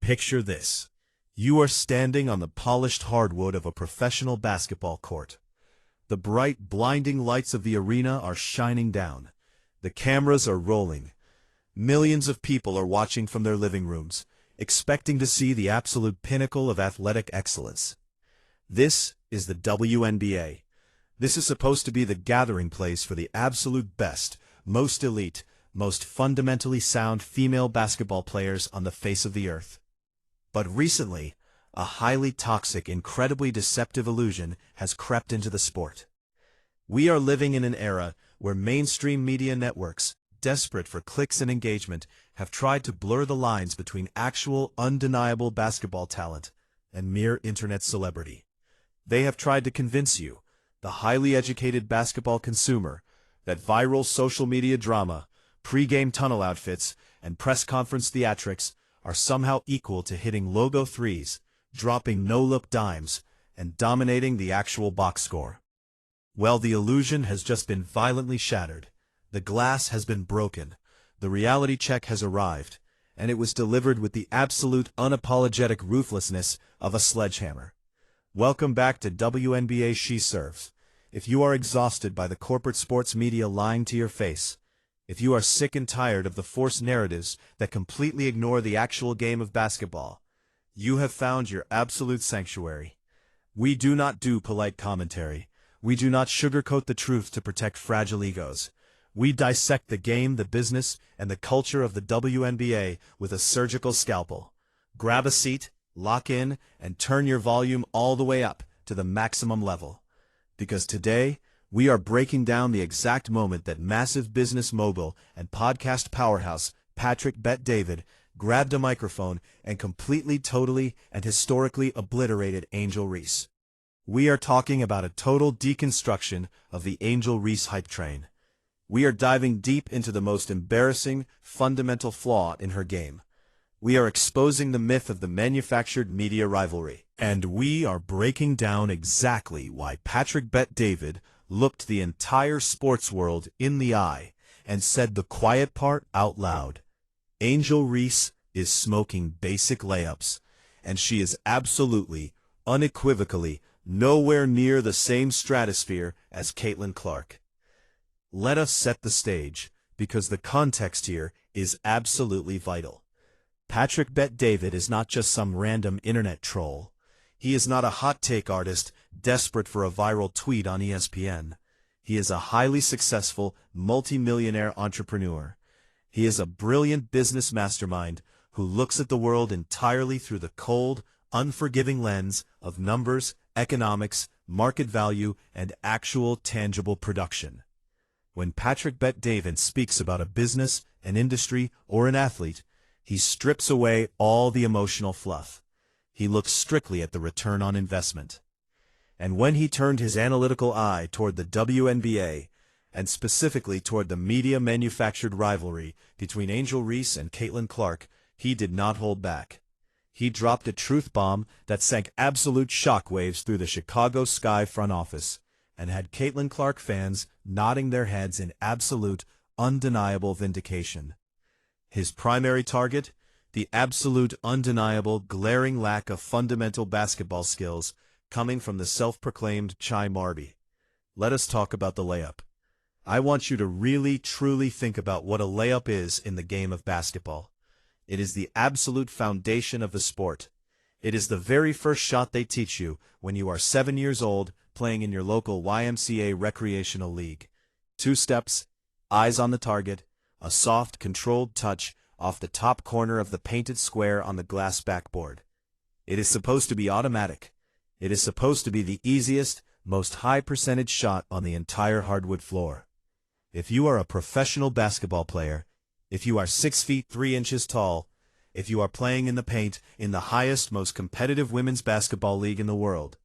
Picture this. You are standing on the polished hardwood of a professional basketball court. The bright, blinding lights of the arena are shining down. The cameras are rolling. Millions of people are watching from their living rooms, expecting to see the absolute pinnacle of athletic excellence. This is the WNBA. This is supposed to be the gathering place for the absolute best, most elite, most fundamentally sound female basketball players on the face of the earth. But recently, a highly toxic, incredibly deceptive illusion has crept into the sport. We are living in an era where mainstream media networks, desperate for clicks and engagement, have tried to blur the lines between actual, undeniable basketball talent and mere internet celebrity. They have tried to convince you, the highly educated basketball consumer, that viral social media drama, pre-game tunnel outfits, and press conference theatrics are somehow equal to hitting logo threes, dropping no-look dimes, and dominating the actual box score. Well, the illusion has just been violently shattered. The glass has been broken. The reality check has arrived, and it was delivered with the absolute unapologetic ruthlessness of a sledgehammer. Welcome back to WNBA She Serves. If you are exhausted by the corporate sports media lying to your face, if you are sick and tired of the forced narratives that completely ignore the actual game of basketball, you have found your absolute sanctuary. We do not do polite commentary. We do not sugarcoat the truth to protect fragile egos. We dissect the game, the business, and the culture of the WNBA with a surgical scalpel. Grab a seat, lock in, and turn your volume all the way up to the maximum level. Because today, we are breaking down the exact moment that massive business mogul and podcast powerhouse Patrick Bet-David grabbed a microphone and completely, totally, and historically obliterated Angel Reese. We are talking about a total deconstruction of the Angel Reese hype train. We are diving deep into the most embarrassing, fundamental flaw in her game. We are exposing the myth of the manufactured media rivalry. And we are breaking down exactly why Patrick Bet-David looked the entire sports world in the eye and said the quiet part out loud. Angel Reese is smoking basic layups, and she is absolutely, unequivocally, nowhere near the same stratosphere as Caitlin Clark. Let us set the stage, because the context here is absolutely vital. Patrick Bet-David is not just some random internet troll. He is not a hot-take artist desperate for a viral tweet on ESPN. He is a highly successful, multi-millionaire entrepreneur. He is a brilliant business mastermind who looks at the world entirely through the cold, unforgiving lens of numbers, economics, market value, and actual tangible production. When Patrick Bet-David speaks about a business, an industry, or an athlete, he strips away all the emotional fluff. He looks strictly at the return on investment. And when he turned his analytical eye toward the WNBA, and specifically toward the media-manufactured rivalry between Angel Reese and Caitlin Clark, he did not hold back. He dropped a truth bomb that sank absolute shockwaves through the Chicago Sky front office, and had Caitlin Clark fans nodding their heads in absolute, undeniable vindication. His primary target? The absolute, undeniable, glaring lack of fundamental basketball skills coming from the self-proclaimed Chai Marby. Let us talk about the layup. I want you to really, truly think about what a layup is in the game of basketball. It is the absolute foundation of the sport. It is the very first shot they teach you when you are 7 years old playing in your local YMCA recreational league. 2 steps, eyes on the target, a soft, controlled touch off the top corner of the painted square on the glass backboard. It is supposed to be automatic. It is supposed to be the easiest, most high-percentage shot on the entire hardwood floor. If you are a professional basketball player, if you are 6 feet 3 inches tall, if you are playing in the paint in the highest, most competitive women's basketball league in the world,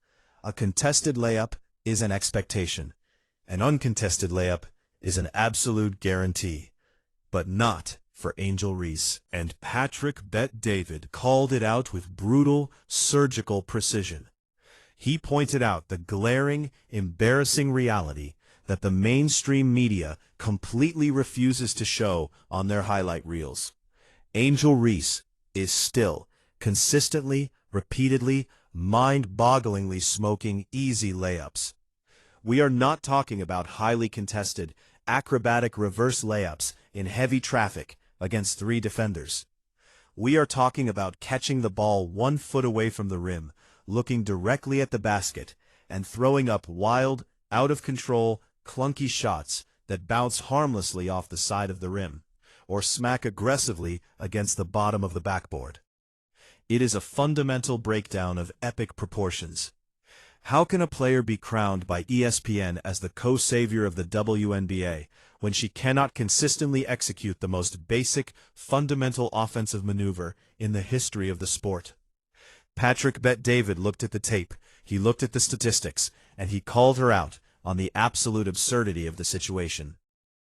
a contested layup is an expectation. An uncontested layup is an absolute guarantee. But not for Angel Reese. And Patrick Bet-David called it out with brutal, surgical precision. He pointed out the glaring, embarrassing reality that the mainstream media completely refuses to show on their highlight reels. Angel Reese is still, consistently, repeatedly, mind-bogglingly smoking easy layups. We are not talking about highly contested, acrobatic reverse layups in heavy traffic against 3 defenders. We are talking about catching the ball 1 foot away from the rim, looking directly at the basket, and throwing up wild, out-of-control, clunky shots that bounce harmlessly off the side of the rim, or smack aggressively against the bottom of the backboard. It is a fundamental breakdown of epic proportions. How can a player be crowned by ESPN as the co-savior of the WNBA when she cannot consistently execute the most basic, fundamental offensive maneuver in the history of the sport? Patrick Bet-David looked at the tape, he looked at the statistics, and he called her out on the absolute absurdity of the situation.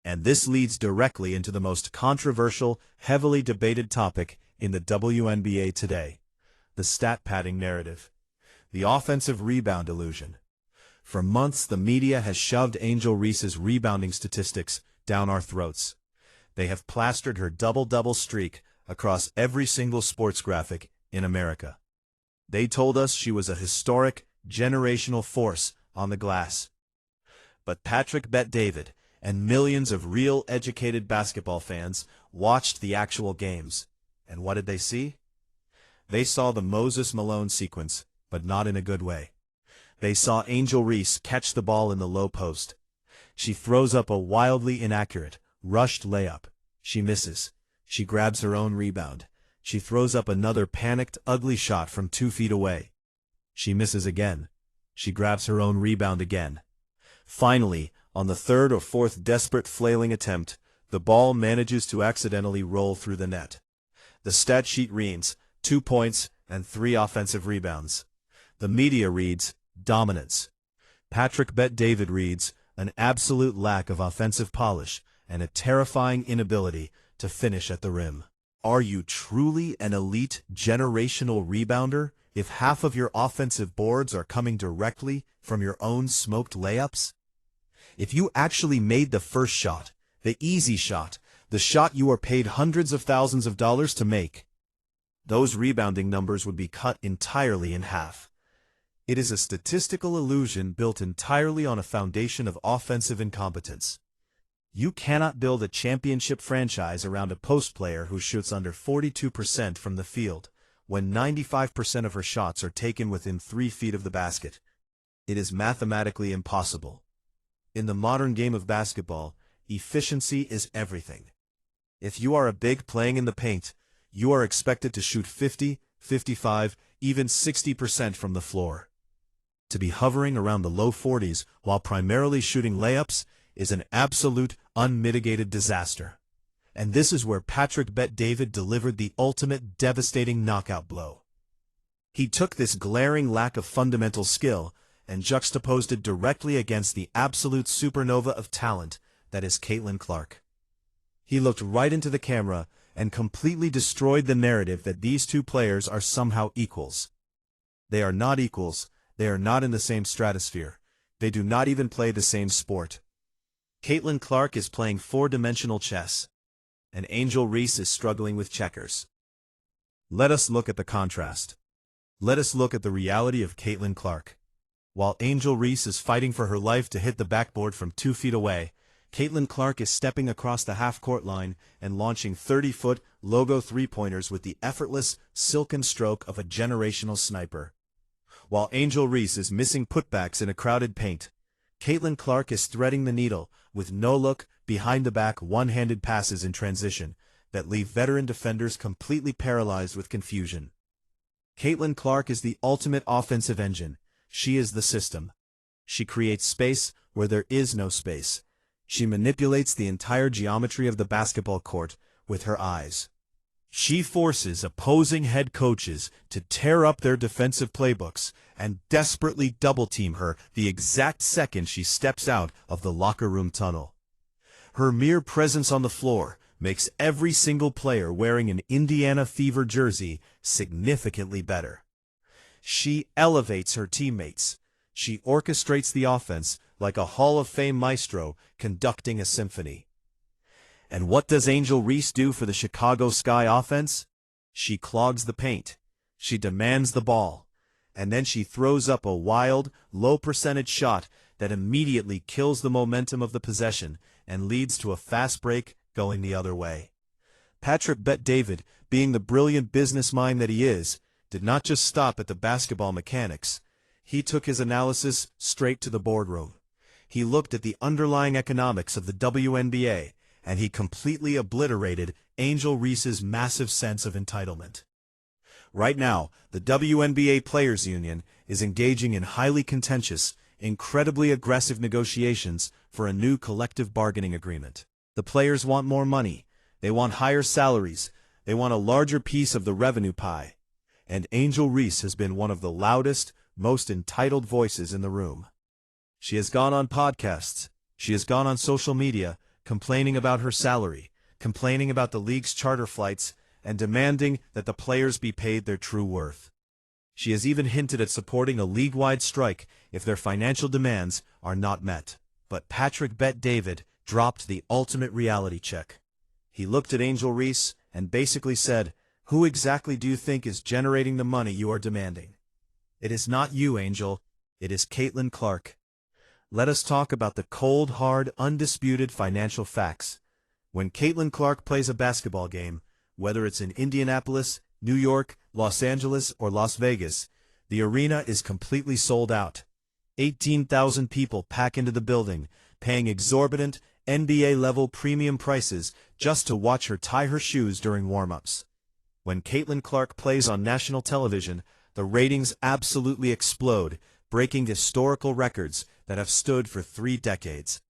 And this leads directly into the most controversial, heavily debated topic in the WNBA today: the stat padding narrative. The offensive rebound illusion. For months, the media has shoved Angel Reese's rebounding statistics down our throats. They have plastered her double-double streak across every single sports graphic in America. They told us she was a historic, generational force on the glass. But Patrick Bet-David and millions of real educated basketball fans watched the actual games. And what did they see? They saw the Moses Malone sequence, but not in a good way. They saw Angel Reese catch the ball in the low post. She throws up a wildly inaccurate, rushed layup. She misses. She grabs her own rebound. She throws up another panicked, ugly shot from 2 feet away. She misses again. She grabs her own rebound again. Finally, on the 3rd or 4th desperate flailing attempt, the ball manages to accidentally roll through the net. The stat sheet reads 2 points and 3 offensive rebounds. The media reads dominance. Patrick Bet-David reads an absolute lack of offensive polish and a terrifying inability to finish at the rim. Are you truly an elite generational rebounder if half of your offensive boards are coming directly from your own smoked layups? If you actually made the first shot, the easy shot, the shot you are paid hundreds of thousands of dollars to make, those rebounding numbers would be cut entirely in half. It is a statistical illusion built entirely on a foundation of offensive incompetence. You cannot build a championship franchise around a post player who shoots under 42% from the field, when 95% of her shots are taken within 3 feet of the basket. It is mathematically impossible. In the modern game of basketball, efficiency is everything. If you are a big playing in the paint, you are expected to shoot 50, 55, even 60% from the floor. To be hovering around the low 40s while primarily shooting layups is an absolute, unmitigated disaster. And this is where Patrick Bet-David delivered the ultimate devastating knockout blow. He took this glaring lack of fundamental skill and juxtaposed it directly against the absolute supernova of talent that is Caitlin Clark. He looked right into the camera and completely destroyed the narrative that these two players are somehow equals. They are not equals. They are not in the same stratosphere. They do not even play the same sport. Caitlin Clark is playing 4-dimensional chess, and Angel Reese is struggling with checkers. Let us look at the contrast. Let us look at the reality of Caitlin Clark. While Angel Reese is fighting for her life to hit the backboard from 2 feet away, Caitlin Clark is stepping across the half-court line and launching 30-foot logo three-pointers with the effortless, silken stroke of a generational sniper. While Angel Reese is missing putbacks in a crowded paint, Caitlin Clark is threading the needle with no-look, behind-the-back, one-handed passes in transition that leave veteran defenders completely paralyzed with confusion. Caitlin Clark is the ultimate offensive engine. She is the system. She creates space where there is no space. She manipulates the entire geometry of the basketball court with her eyes. She forces opposing head coaches to tear up their defensive playbooks and desperately double-team her the exact second she steps out of the locker room tunnel. Her mere presence on the floor makes every single player wearing an Indiana Fever jersey significantly better. She elevates her teammates. She orchestrates the offense like a Hall of Fame maestro conducting a symphony. And what does Angel Reese do for the Chicago Sky offense? She clogs the paint. She demands the ball, and then she throws up a wild, low-percentage shot that immediately kills the momentum of the possession and leads to a fast break going the other way. Patrick Bet-David, being the brilliant business mind that he is, did not just stop at the basketball mechanics. He took his analysis straight to the boardroom. He looked at the underlying economics of the WNBA, and he completely obliterated Angel Reese's massive sense of entitlement. Right now, the WNBA Players Union is engaging in highly contentious, incredibly aggressive negotiations for a new collective bargaining agreement. The players want more money, they want higher salaries, they want a larger piece of the revenue pie. And Angel Reese has been one of the loudest, most entitled voices in the room. She has gone on podcasts, she has gone on social media, complaining about her salary, complaining about the league's charter flights, and demanding that the players be paid their true worth. She has even hinted at supporting a league-wide strike if their financial demands are not met. But Patrick Bet-David dropped the ultimate reality check. He looked at Angel Reese and basically said, "Who exactly do you think is generating the money you are demanding? It is not you, Angel. It is Caitlin Clark." Let us talk about the cold, hard, undisputed financial facts. When Caitlin Clark plays a basketball game, whether it's in Indianapolis, New York, Los Angeles, or Las Vegas, the arena is completely sold out. 18,000 people pack into the building, paying exorbitant, NBA-level premium prices just to watch her tie her shoes during warm-ups. When Caitlin Clark plays on national television, the ratings absolutely explode, breaking historical records that have stood for 3 decades.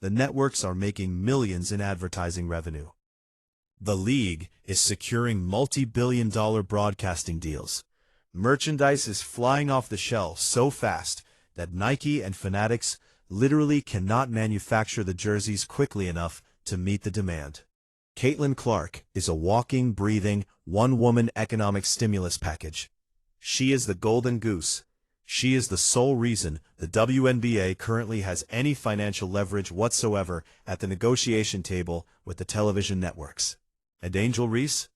The networks are making millions in advertising revenue. The league is securing multi-billion-dollar broadcasting deals. Merchandise is flying off the shelves so fast that Nike and Fanatics literally cannot manufacture the jerseys quickly enough to meet the demand. Caitlin Clark is a walking, breathing, one-woman economic stimulus package. She is the golden goose. She is the sole reason the WNBA currently has any financial leverage whatsoever at the negotiation table with the television networks. And Angel Reese?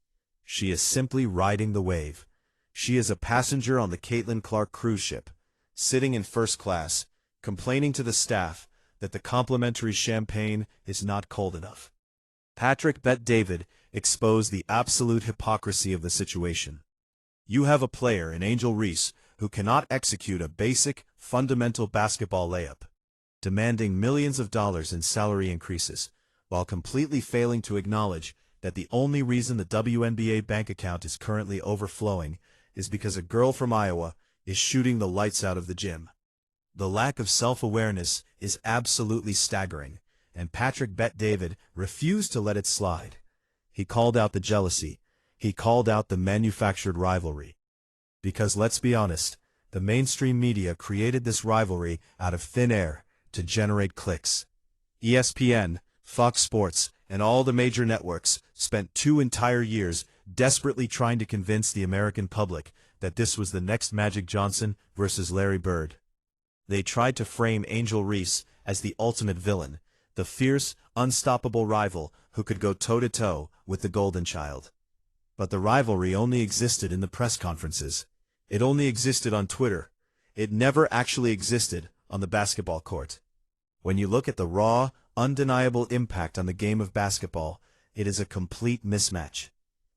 She is simply riding the wave. She is a passenger on the Caitlin Clark cruise ship, sitting in first class, complaining to the staff that the complimentary champagne is not cold enough. Patrick Bet-David exposed the absolute hypocrisy of the situation. You have a player in Angel Reese who cannot execute a basic, fundamental basketball layup, demanding millions of dollars in salary increases, while completely failing to acknowledge that the only reason the WNBA bank account is currently overflowing is because a girl from Iowa is shooting the lights out of the gym. The lack of self-awareness is absolutely staggering, and Patrick Bet-David refused to let it slide. He called out the jealousy. He called out the manufactured rivalry. Because let's be honest, the mainstream media created this rivalry out of thin air to generate clicks. ESPN, Fox Sports, and all the major networks spent 2 entire years desperately trying to convince the American public that this was the next Magic Johnson versus Larry Bird. They tried to frame Angel Reese as the ultimate villain, the fierce, unstoppable rival who could go toe-to-toe with the Golden Child. But the rivalry only existed in the press conferences. It only existed on Twitter. It never actually existed on the basketball court. When you look at the raw, undeniable impact on the game of basketball, it is a complete mismatch.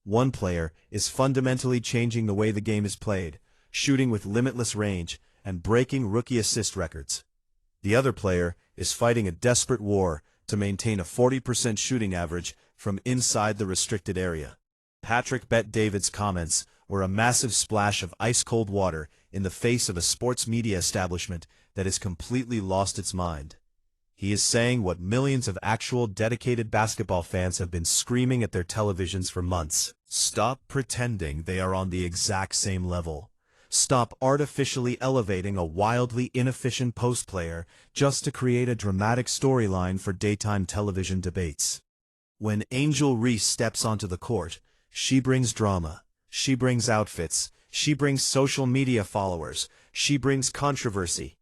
One player is fundamentally changing the way the game is played, shooting with limitless range and breaking rookie assist records. The other player is fighting a desperate war to maintain a 40% shooting average from inside the restricted area. Patrick Bet-David's comments were a massive splash of ice-cold water in the face of a sports media establishment that has completely lost its mind. He is saying what millions of actual dedicated basketball fans have been screaming at their televisions for months. Stop pretending they are on the exact same level. Stop artificially elevating a wildly inefficient post player just to create a dramatic storyline for daytime television debates. When Angel Reese steps onto the court, she brings drama, she brings outfits, she brings social media followers, she brings controversy.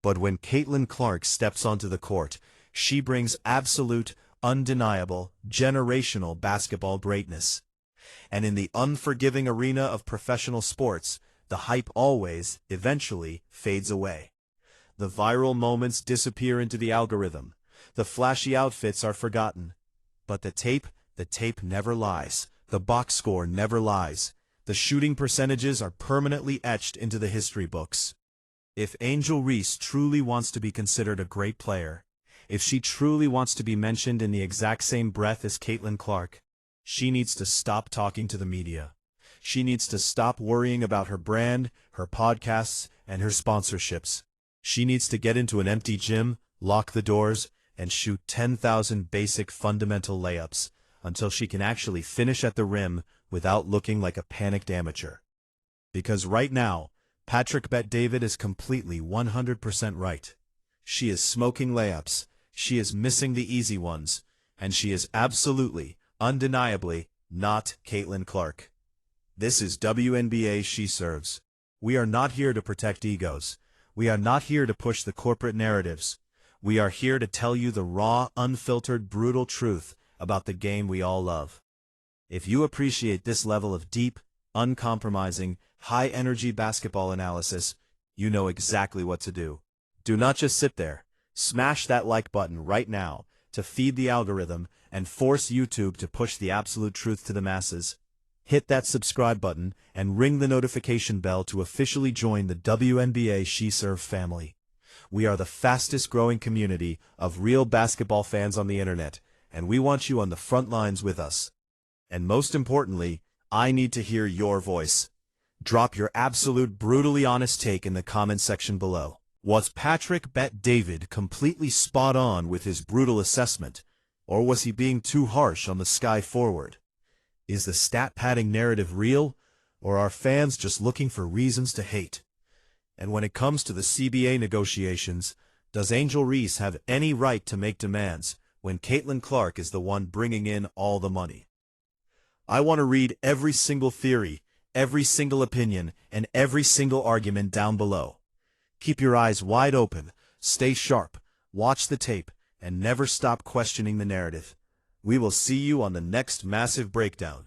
But when Caitlin Clark steps onto the court, she brings absolute, undeniable, generational basketball greatness. And in the unforgiving arena of professional sports, the hype always, eventually, fades away. The viral moments disappear into the algorithm. The flashy outfits are forgotten. But the tape never lies. The box score never lies. The shooting percentages are permanently etched into the history books. If Angel Reese truly wants to be considered a great player, if she truly wants to be mentioned in the exact same breath as Caitlin Clark, she needs to stop talking to the media. She needs to stop worrying about her brand, her podcasts, and her sponsorships. She needs to get into an empty gym, lock the doors, and shoot 10,000 basic fundamental layups until she can actually finish at the rim without looking like a panicked amateur. Because right now, Patrick Bet-David is completely 100% right. She is smoking layups, she is missing the easy ones, and she is absolutely, undeniably, not Caitlin Clark. This is WNBA She Serves. We are not here to protect egos. We are not here to push the corporate narratives. We are here to tell you the raw, unfiltered, brutal truth about the game we all love. If you appreciate this level of deep, uncompromising, high-energy basketball analysis, you know exactly what to do. Do not just sit there. Smash that like button right now to feed the algorithm and force YouTube to push the absolute truth to the masses. Hit that subscribe button and ring the notification bell to officially join the WNBA She Serve family. We are the fastest growing community of real basketball fans on the internet, and we want you on the front lines with us. And most importantly, I need to hear your voice. Drop your absolute brutally honest take in the comment section below. Was Patrick Bet-David completely spot on with his brutal assessment, or was he being too harsh on the sky forward? Is the stat padding narrative real, or are fans just looking for reasons to hate? And when it comes to the CBA negotiations, does Angel Reese have any right to make demands when Caitlin Clark is the one bringing in all the money? I want to read every single theory, every single opinion, and every single argument down below. Keep your eyes wide open, stay sharp, watch the tape, and never stop questioning the narrative. We will see you on the next massive breakdown.